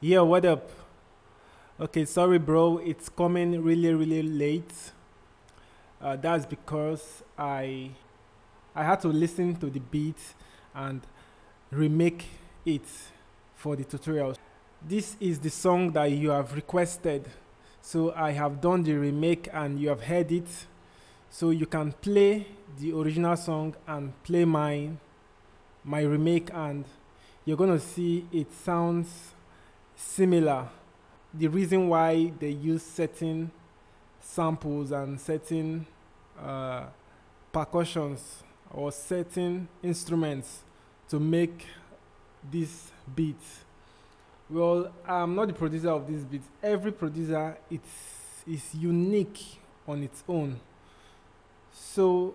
Yeah, what up? Okay, sorry, bro. It's coming really late. That's because I had to listen to the beat and remake it for the tutorial. This is the song that you have requested. So I have done the remake and you have heard it. So you can play the original song and play my remake, and you're gonna see it sounds similar. The reason why they use certain samples and certain uh, percussions or certain instruments to make this beat. Well, I'm not the producer of this beat. Every producer is unique on its own. So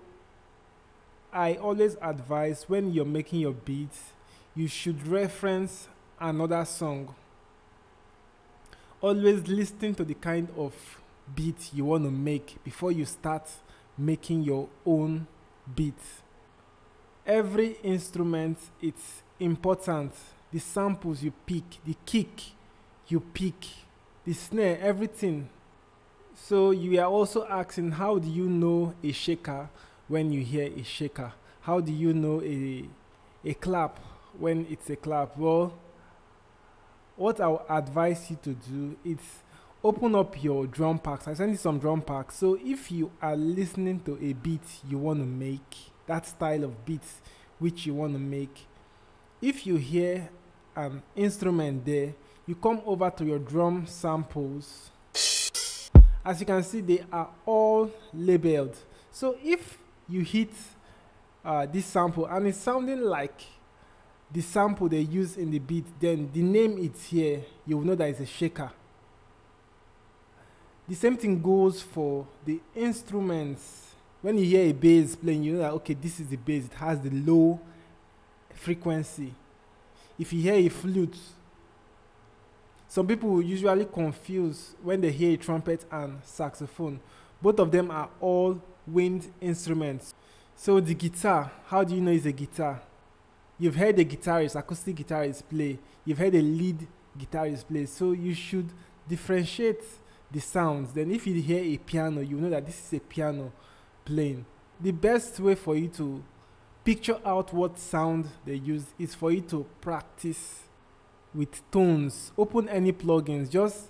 I always advise when you're making your beats, you should reference another song. Always listen to the kind of beat you want to make before you start making your own beat. Every instrument, it's important. The samples you pick, the kick you pick, the snare, everything. So you are also asking, how do you know a shaker when you hear a shaker? How do you know a clap when it's a clap? Well, what I will advise you to do is open up your drum packs. I sent you some drum packs. So if you are listening to a beat you want to make, that style of beats which you want to make, if you hear an instrument there, you come over to your drum samples. As you can see, they are all labeled. So if you hit this sample and it's sounding like the sample they use in the beat, then the name it's here, you will know that it's a shaker. The same thing goes for the instruments. When you hear a bass playing, you know that, okay, this is the bass, it has the low frequency. If you hear a flute, some people will usually confuse when they hear a trumpet and saxophone. Both of them are all wind instruments. So the guitar, how do you know it's a guitar? You've heard a guitarist, acoustic guitarist play. You've heard a lead guitarist play. So you should differentiate the sounds. Then if you hear a piano, you know that this is a piano playing. The best way for you to picture out what sound they use is for you to practice with tones. Open any plugins, just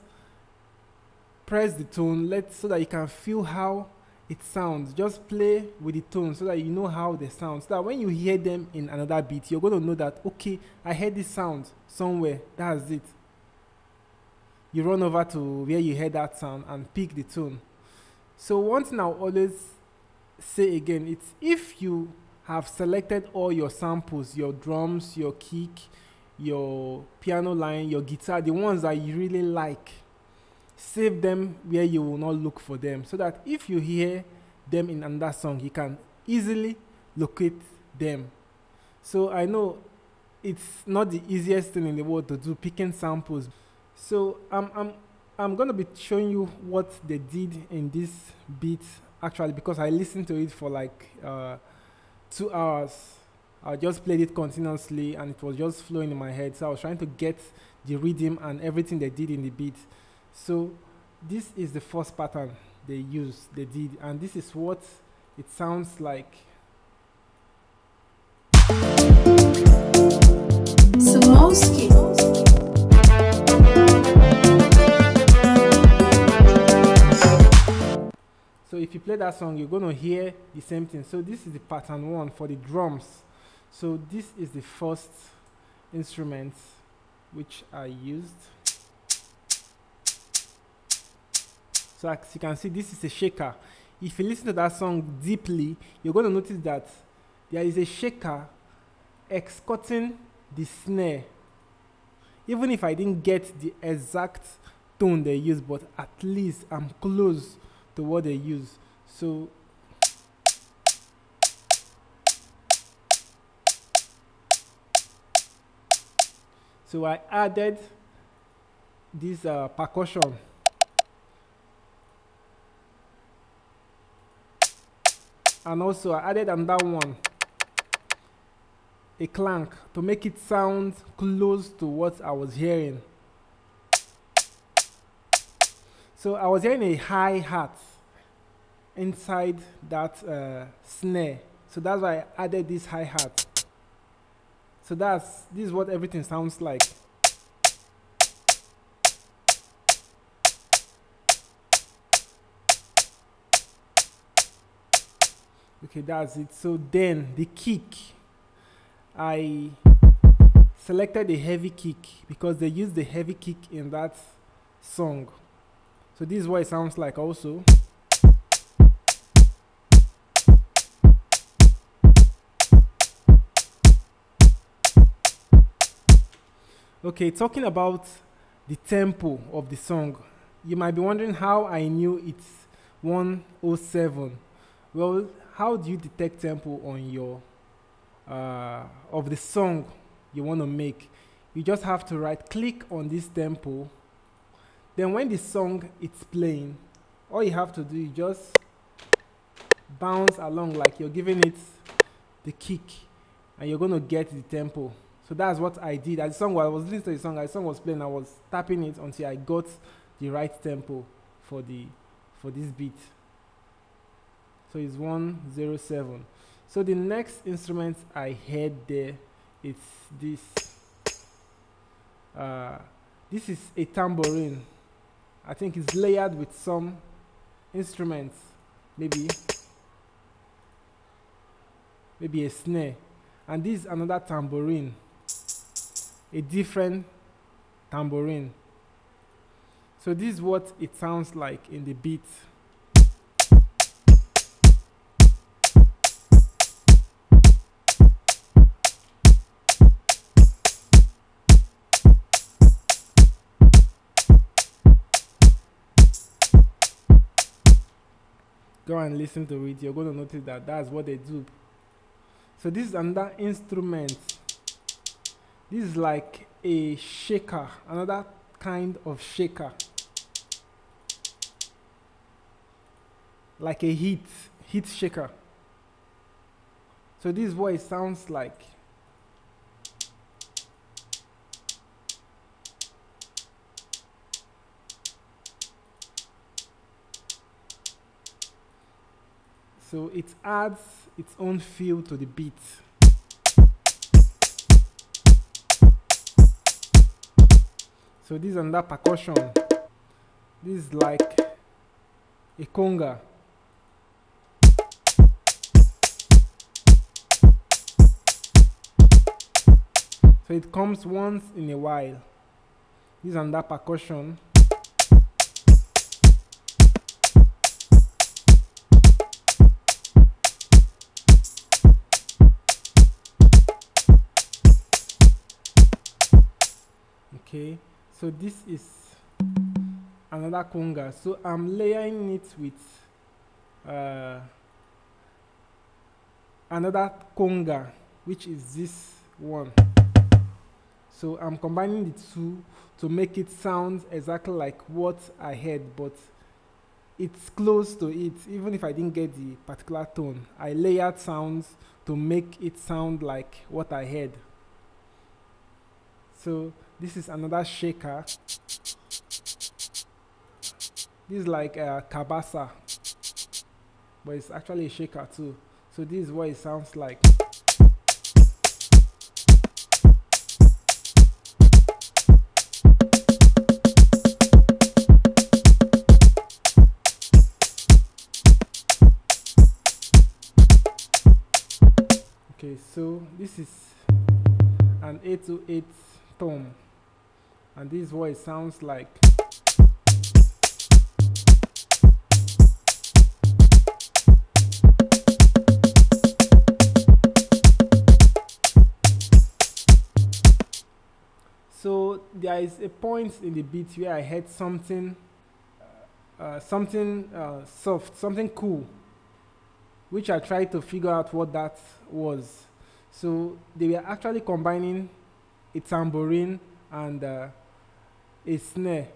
press the tone so that you can feel how it sounds. Just play with the tone so that you know how they sound, so that when you hear them in another beat, you're going to know that, okay, I heard this sound somewhere, that's it. You run over to where you heard that sound and pick the tone. So one thing I'll always say again, it's if you have selected all your samples, your drums, your kick, your piano line, your guitar, the ones that you really like, save them where you will not look for them, so that if you hear them in another song, you can easily locate them. So I know it's not the easiest thing in the world to do, picking samples. So I'm gonna be showing you what they did in this beat actually, because I listened to it for like 2 hours. I just played it continuously and it was just flowing in my head. So I was trying to get the rhythm and everything they did in the beat. So this is the first pattern they did, and this is what it sounds like. Samowski. So if you play that song, you're going to hear the same thing. So this is the pattern 1 for the drums. So this is the first instrument which I used. So as you can see, this is a shaker. If you listen to that song deeply, you're going to notice that there is a shaker escorting the snare. Even if I didn't get the exact tone they use, but at least I'm close to what they use. So I added this percussion. And also I added another one, a clank, to make it sound close to what I was hearing. So I was hearing a hi-hat inside that snare. So that's why I added this hi-hat. So this is what everything sounds like. Okay, that's it. So then the kick, I selected a heavy kick because they used the heavy kick in that song. So this is what it sounds like also. Okay, talking about the tempo of the song, you might be wondering how I knew it's 107. Well, how do you detect tempo on your of the song you want to make? You just have to right click on this tempo. Then when the song is playing, all you have to do is just bounce along like you're giving it the kick, and you're going to get the tempo. So that's what I did. As the song, while I was listening to the song was playing, I was tapping it until I got the right tempo for this beat. So it's 107. So the next instrument I heard there, it's this. This is a tambourine. I think it's layered with some instruments, maybe a snare, and this is another tambourine, a different tambourine. So this is what it sounds like in the beat. Go and listen to it. You're going to notice that that's what they do. So this is another instrument. This is like a shaker, another kind of shaker, like a heat shaker. So this is what it sounds like. So it adds its own feel to the beat. So this is another percussion. This is like a conga. So it comes once in a while. This is another percussion. Okay, so this is another conga. So I'm layering it with another conga, which is this one. So I'm combining the two to make it sound exactly like what I heard, but it's close to it. Even if I didn't get the particular tone, I layered sounds to make it sound like what I heard. So this is another shaker. This is like a kabasa, but it's actually a shaker too. So this is what it sounds like. Okay, so this is an 808 tom, and this is what it sounds like. So there is a point in the beat where I heard something soft, something cool, which I tried to figure out what that was. So they were actually combining a tambourine and a snare.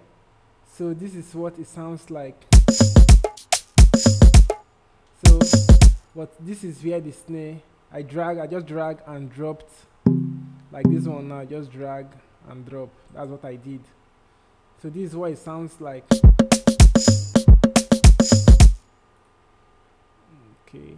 So this is what it sounds like. So, but this is where the snare, I just drag and dropped, like this one now, just drag and drop. That's what I did. So this is what it sounds like. Okay.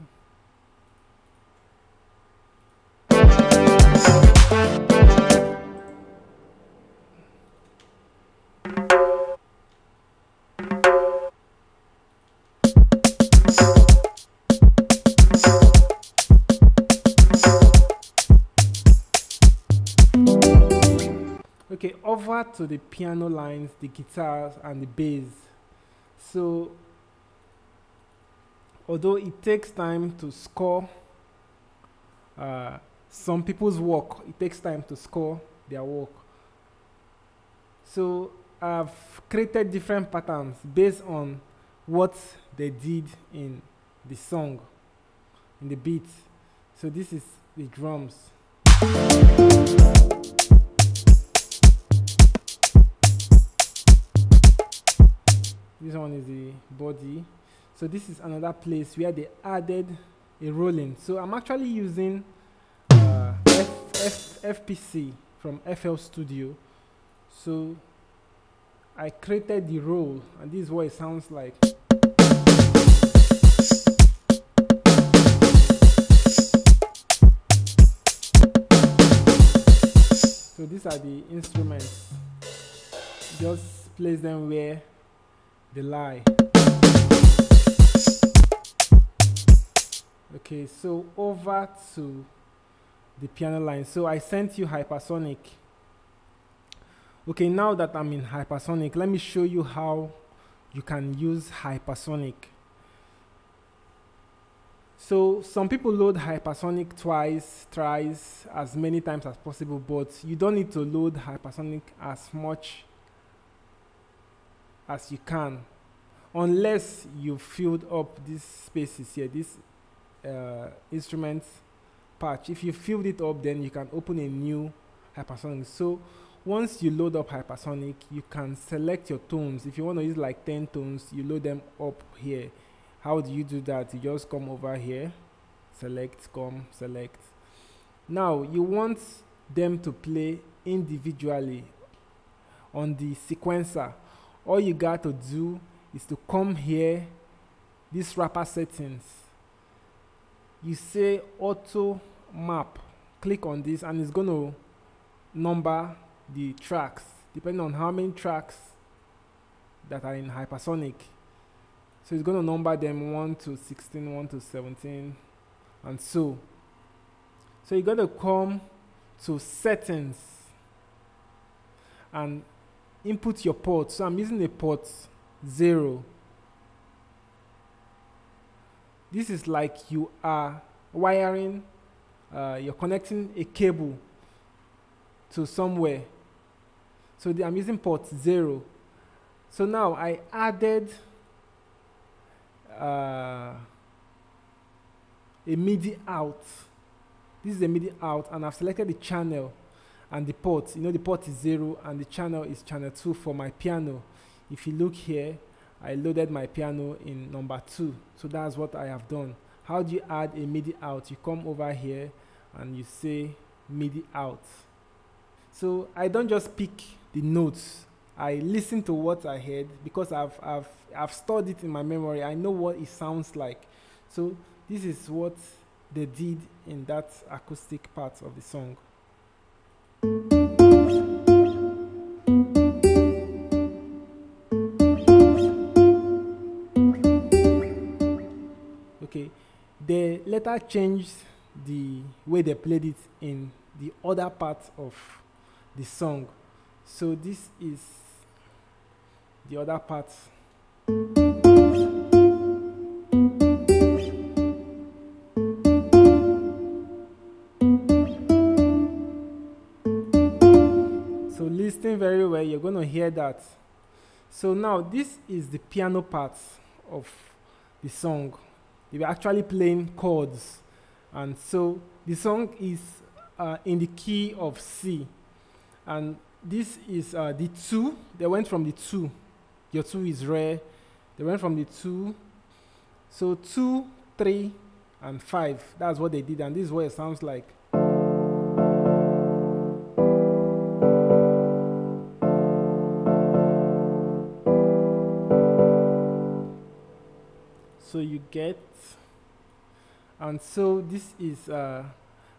Okay, over to the piano lines, the guitars, and the bass. So, although it takes time to score some people's work, it takes time to score their work. So, I've created different patterns based on what they did in the song, in the beat. So, this is the drums. This one is the body. So this is another place where they added a rolling. So I'm actually using FPC from FL Studio. So I created the roll, and this is what it sounds like. So these are the instruments. Just place them where they lie. Okay, so over to the piano line. So I sent you hypersonic. Okay, now that I'm in hypersonic, let me show you how you can use hypersonic. So some people load hypersonic twice, thrice, as many times as possible, but you don't need to load hypersonic as much as you can, unless you filled up these spaces here, this instrument patch. If you filled it up, then you can open a new hypersonic. So once you load up hypersonic, you can select your tones. If you want to use like 10 tones, you load them up here. How do you do that? You just come over here, select, come, select. Now you want them to play individually on the sequencer. All you got to do is to come here, this wrapper settings. You say auto map, click on this, and it's going to number the tracks depending on how many tracks that are in hypersonic. So it's going to number them 1 to 16, 1 to 17, and so. So you're going to come to settings and input your port. So I'm using a port 0. This is like you are wiring, you're connecting a cable to somewhere. So I'm using port 0. So now I added a MIDI out. This is a MIDI out, and I've selected the channel and the port. You know, the port is 0 and the channel is channel 2 for my piano. If you look here, I loaded my piano in number 2. So that's what I have done. How do you add a MIDI out? You come over here and you say MIDI out. So I don't just pick the notes. I listen to what I heard because I've stored it in my memory. I know what it sounds like. So this is what they did in that acoustic part of the song. Okay, they later changed the way they played it in the other part of the song. So this is the other part. So listen very well, you're going to hear that. So now this is the piano part of the song. They were actually playing chords, and so the song is in the key of C, and this is the 2. They went from the 2. Your 2 is rare. They went from the 2. So 2, 3, and 5. That's what they did, and this is what it sounds like. So you get And so this is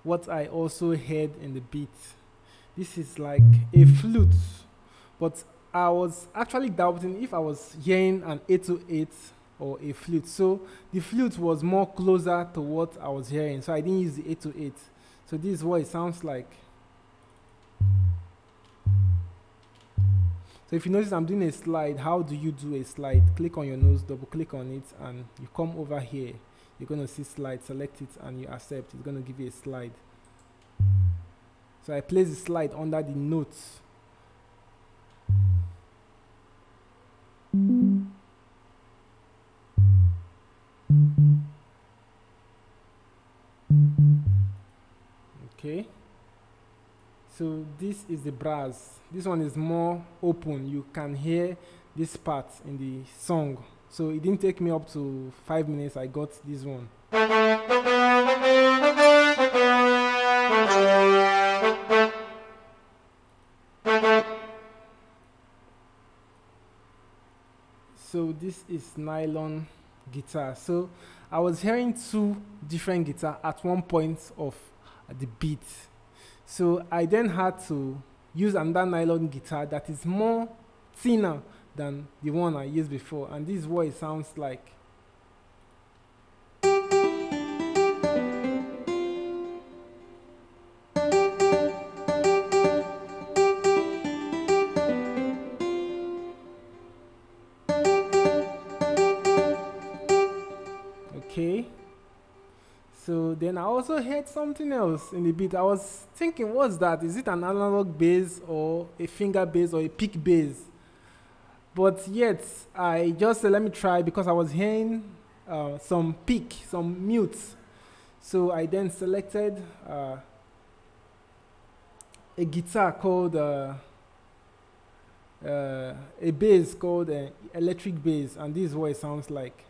what I also heard in the beat. This is like a flute, but I was actually doubting if I was hearing an 808 or a flute. So the flute was more closer to what I was hearing, so I didn't use the 808. So this is what it sounds like. So if you notice I'm doing a slide, how do you do a slide? Click on your nose, double click on it, and you come over here. You're going to see slide, select it, and you accept. It's going to give you a slide. So I place the slide under the notes. Okay. So this is the brass. This one is more open. You can hear this part in the song. So it didn't take me up to 5 minutes. I got this one. So this is nylon guitar. So I was hearing two different guitars at one point of the beat. So I then had to use another nylon guitar that is more thinner than the one I used before, and this is what it sounds like. Okay. So then I also heard something else in the beat. I was thinking, what's that? Is it an analog bass or a finger bass or a pick bass? But yet, I just said, let me try, because I was hearing some pick, some mutes. So I then selected a guitar called, a bass called electric bass, and this is what it sounds like.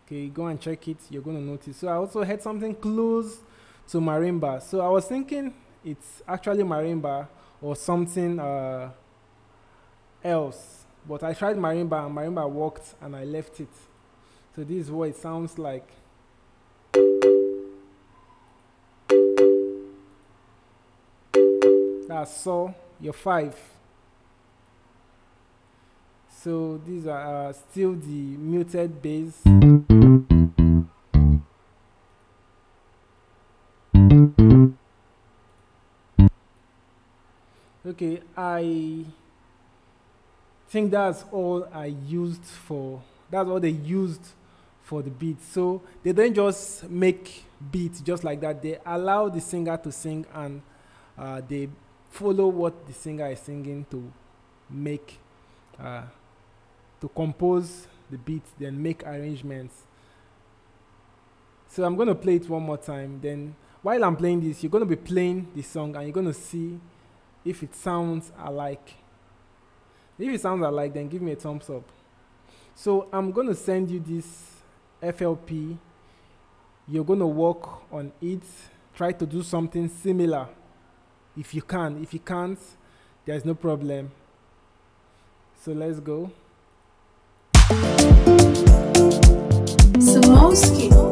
Okay, go and check it, you're going to notice. So I also heard something close to marimba. So I was thinking it's actually marimba or something else. But I tried marimba and marimba worked and I left it. So this is what it sounds like. That's so your 5. So these are still the muted bass. Okay, I think that's all I used for, that's all they used for the beat. So they don't just make beats just like that. They allow the singer to sing, and they follow what the singer is singing to make, to compose the beat, then make arrangements. So I'm going to play it one more time. Then while I'm playing this, you're going to be playing the song and you're going to see if it sounds alike. If it sounds alike, then give me a thumbs up. So I'm going to send you this FLP. You're going to work on it. Try to do something similar if you can. If you can't, there's no problem. So let's go. Samowski.